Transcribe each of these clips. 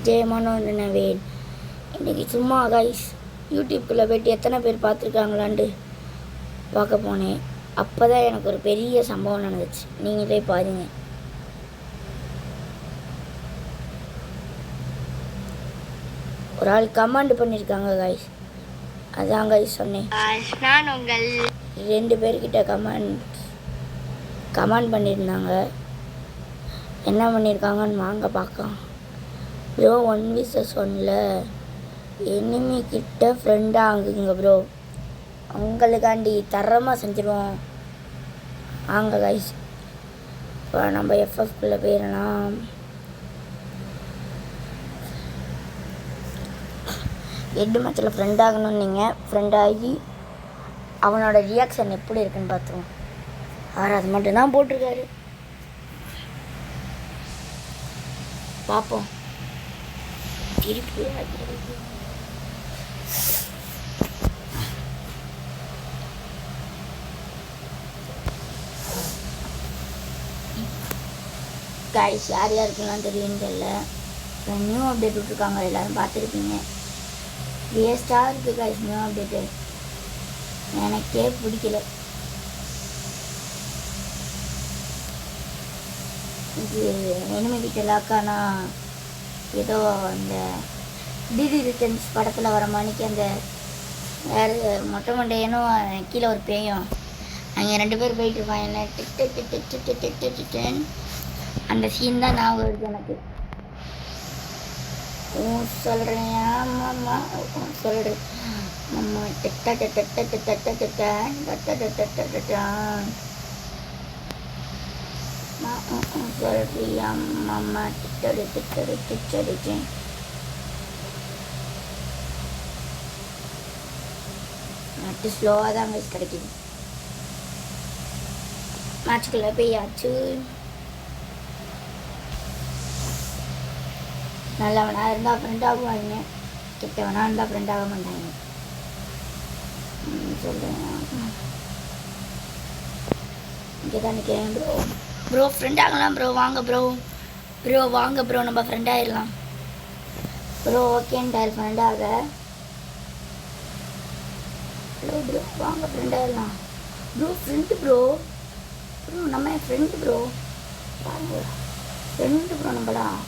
ஜெயமான நினைவேன். இன்றைக்கி சும்மா கைஸ் யூடியூப்குள்ளே போய்ட்டு எத்தனை பேர் பார்த்துருக்காங்களான்ட்டு பார்க்க போனேன். அப்போ தான் எனக்கு ஒரு பெரிய சம்பவம் நடந்துச்சு. நீங்களே பாருங்க. ஒரு ஆள் கமெண்ட் பண்ணியிருக்காங்க கைஸ். அதான் கைஸ் சொன்னேன். நான் உங்கள் 2 பேர்கிட்ட கமெண்ட் பண்ணியிருந்தாங்க. என்ன பண்ணியிருக்காங்கன்னு வாங்க பார்க்கலாம். ப்ரோ 1v1ல் எனிமி கிட்ட ஃப்ரெண்டாக ஆகுங்க ப்ரோ. உங்களுக்காண்டி தரமாக செஞ்சிருவோம். வாங்க கைஸ், இப்போ நம்ம எஃப்எஃப்குள்ளே போயிடலாம். எட்டு மேட்சில் ஃப்ரெண்ட் ஆகணும்னு நீங்கள் ஃப்ரெண்டாகி அவனோட ரியாக்ஷன் எப்படி இருக்குன்னு பார்த்துருவோம். அவர் அது மட்டும்தான் போட்டிருக்காரு. பார்ப்போம். திருப்பி கைஸ் யார் யாருக்கெல்லாம் தெரியும்னு தெரியல. நியூ அப்டேட் விட்ருக்காங்க, எல்லோரும் பார்த்துருப்பீங்க. வேஸ்ட்டாக இருக்குது கைஸ் நியூ அப்டேட்டு. எனக்கே பிடிக்கல. இது எனிமி கிட்ட லாக்கானா ஏதோ அந்த டிடி ரிட்டர்ன்ஸ் படத்தில் வர மணிக்கு அந்த வேறு மொட்டை மண்டையனும் கீழே ஒரு பேயும் அங்கே 2 பேர் போயிட்டு இருப்பாங்க. என்ன டிட்டு அந்த சீன் தான் ஞாபகம் வருது எனக்கு. சொல்கிறேன் ஆமாம்மா சொல்கிறேன் நம்ம சொல்றியா மாமா திட்டடிச்சேன். நட்டு ஸ்லோவாக தான் கைஸ் கிடைக்குது. மேட்சுக்குள்ளே போயாச்சு. நல்லவனாக இருந்தால் ஃப்ரெண்ட் ஆகுவாங்க, கெட்டவனாக இருந்தால் ஃப்ரெண்ட் ஆக மாட்டாங்க. சொல்கிறேன் இங்கே தான் நிற்கிறேன் ப்ரோ ஃப்ரெண்ட் ஆகலாம் ப்ரோ. வாங்க ப்ரோ வாங்க ப்ரோ நம்ம ஃப்ரெண்ட் ஆகிடலாம் ப்ரோ. ஓகேன்டார் ஃப்ரெண்ட் ஆக. ப்ரோ வாங்க ஃப்ரெண்ட் ஆகிடலாம் ப்ரோ. ப்ரோ நம்ம ஃப்ரெண்டு ப்ரோ. பாருங்க ஃப்ரெண்டு ப்ரோ. நம்மளாம்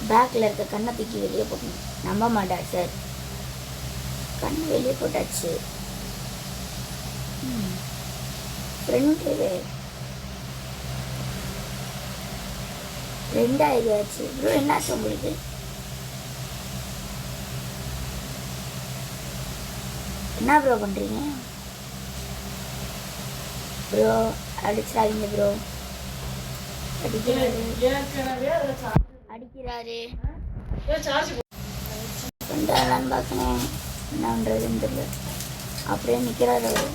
பேக்கில் இருக்க கண்ணை தூக்கி வெளியே போட்டணும். நம்ப மாட்டார் சார். கண் வெளியே போட்டாச்சு. ஃப்ரெண்டாகிடுச்சு ப்ரோ. என்னாச்சு உங்களுக்கு? என்ன ப்ரோ பண்ணுறீங்க ப்ரோ? அடிச்சிடாதீங்க ப்ரோ. அடிக்கிறாரு ஃப்ரெண்டாகலான்னு பார்க்கணும். என்ன பண்ணுறதுன்னு தெரியல. அப்படியே நிற்கிறாரு அவர்.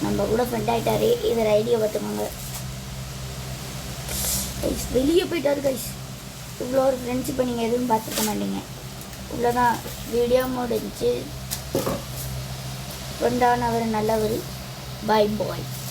நம்ம கூட ஃப்ரெண்ட் ஆகிட்டாரு. இதில் ஐடியா பார்த்துக்கோங்க கைஸ். வெளியே போயிட்டாரு கைஸ். இவ்வளோ ஒரு ஃப்ரெண்ட்ஷிப்பை நீங்கள் எதுவும் பார்த்துருக்க மாட்டீங்க. இவ்வளோதான் வீடியோ முடிஞ்சு. ஃப்ரெண்டானவர் நல்லவர். பாய் பாய்.